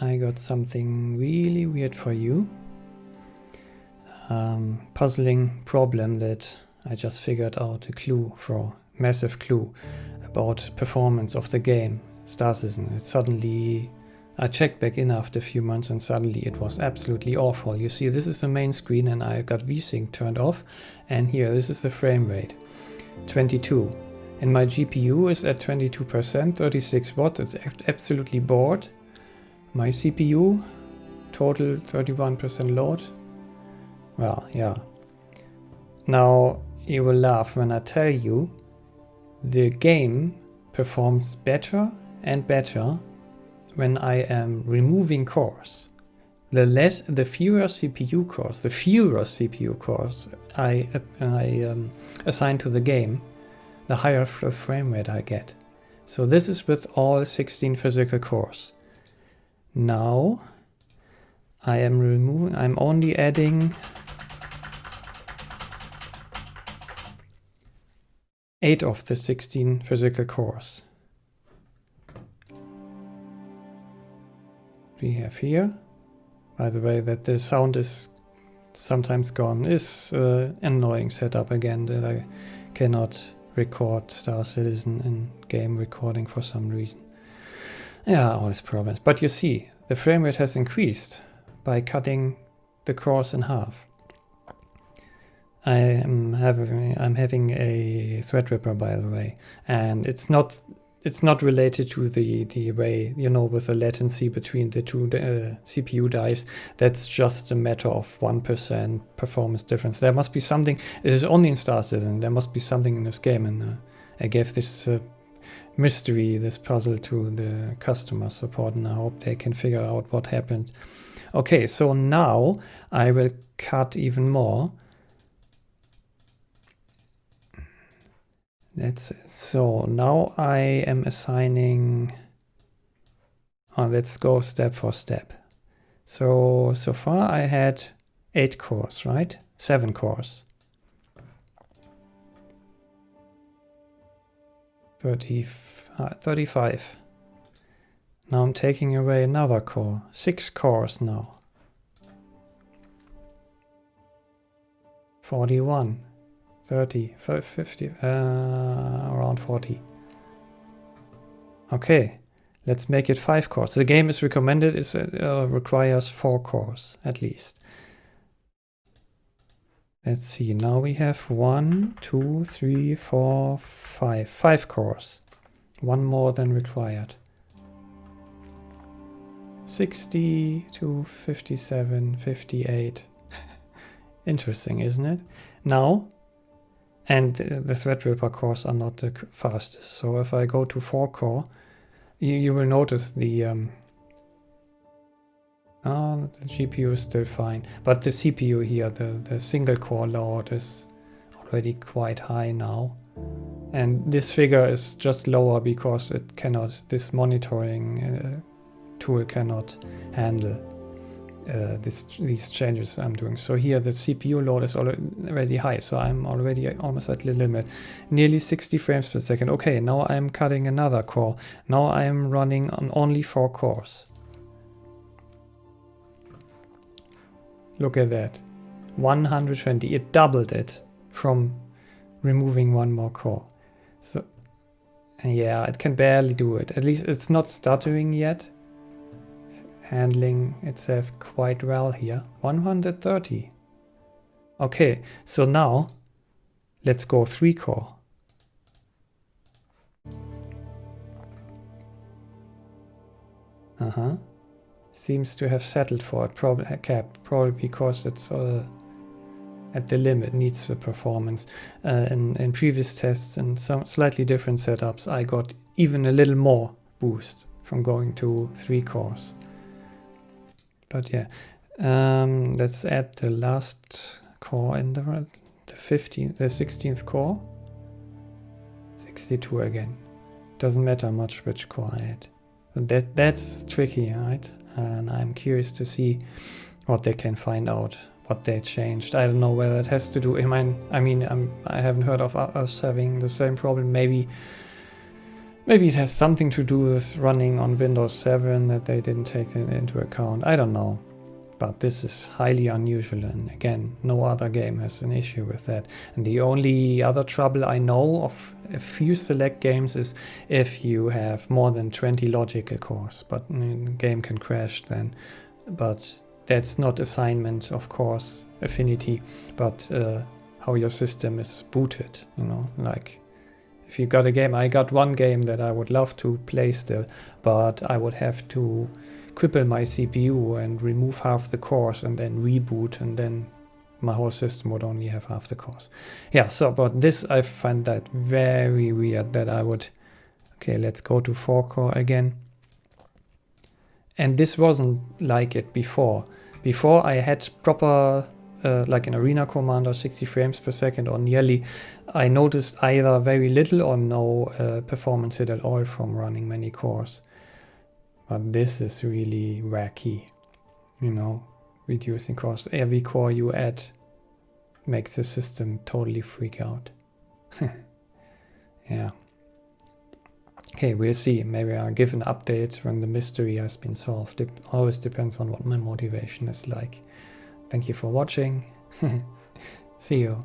I got something really weird for you. Puzzling problem that I just figured out a clue for, massive clue about performance of the game, Star Citizen. It suddenly, I checked back in after a few months and suddenly it was absolutely awful. You see, this is the main screen and I got VSync turned off, and here, this is the frame rate, 22. And my GPU is at 22%, 36 watts, it's absolutely bored. My CPU, total 31% load. Well, yeah. Now, you will laugh when I tell you the game performs better and better when I am removing cores. The fewer CPU cores I assign to the game, the higher the frame rate I get. So this is with all 16 physical cores. Now I'm only adding 8 of the 16 physical cores. We have here, by the way, that the sound is sometimes gone, is annoying setup again, that I cannot record Star Citizen in game recording for some reason. Yeah, all these problems. But you see, the frame rate has increased by cutting the cores in half. I'm having a Threadripper, by the way, and it's not related to the way, you know, with the latency between the two CPU drives. That's just a matter of 1% performance difference. There must be something. It is only in Star Citizen. There must be something in this game, and I gave this mystery, this puzzle, to the customer support, and I hope they can figure out what happened. Okay, so now I will cut even more. So now I am assigning, let's go step for step. So far I had 8 cores, right? 7 cores. 35. Now I'm taking away another core. 6 cores now. 41. 30, 50, around 40. Okay, let's make it 5 cores. The game is recommended, requires 4 cores at least. Let's see, now we have 1, 2, 3, 4, 5. 5 cores. 1 more than required. 60 to 57, 58. Interesting, isn't it? Now, and the Threadripper cores are not the fastest. So if I go to 4 core, you will notice the GPU is still fine. But the CPU here, the single core load is already quite high now. And this figure is just lower because it cannot, this monitoring tool cannot handle these changes I'm doing. So here the CPU load is already high, so I'm already almost at the limit. Nearly 60 frames per second. Okay, now I'm cutting another core. Now I'm running on only 4 cores. Look at that. 120. It doubled it from removing 1 more core. So yeah, it can barely do it. At least it's not stuttering yet. Handling itself quite well here. 130. Okay, so now let's go 3 core. Seems to have settled for a probably because it's at the limit, needs the performance. In previous tests and some slightly different setups, I got even a little more boost from going to 3 cores. But yeah, let's add the last core in the 16th core. 62 again. Doesn't matter much which core I add. But that's tricky, right? And I'm curious to see what they can find out, what they changed. I don't know whether it has to do. I haven't heard of us having the same problem. Maybe Maybe it has something to do with running on Windows 7 that they didn't take it into account. I don't know. But this is highly unusual, and again, no other game has an issue with that. And the only other trouble I know of a few select games is if you have more than 20 logical cores, but the game can crash then. But that's not assignment, of course, affinity, but how your system is booted, you know, like if you got a game, I got one game that I would love to play still, but I would have to cripple my CPU and remove half the cores and then reboot, and then my whole system would only have half the cores. Yeah, so but this, I find that very weird that I would, okay, let's go to 4-core again. And this wasn't like it before. Before I had proper, like an Arena Commander, 60 frames per second or nearly, I noticed either very little or no performance hit at all from running many cores. But this is really wacky, you know, reducing cores. Every core you add makes the system totally freak out. Yeah. Okay, we'll see. Maybe I'll give an update when the mystery has been solved. It always depends on what my motivation is like. Thank you for watching. See you.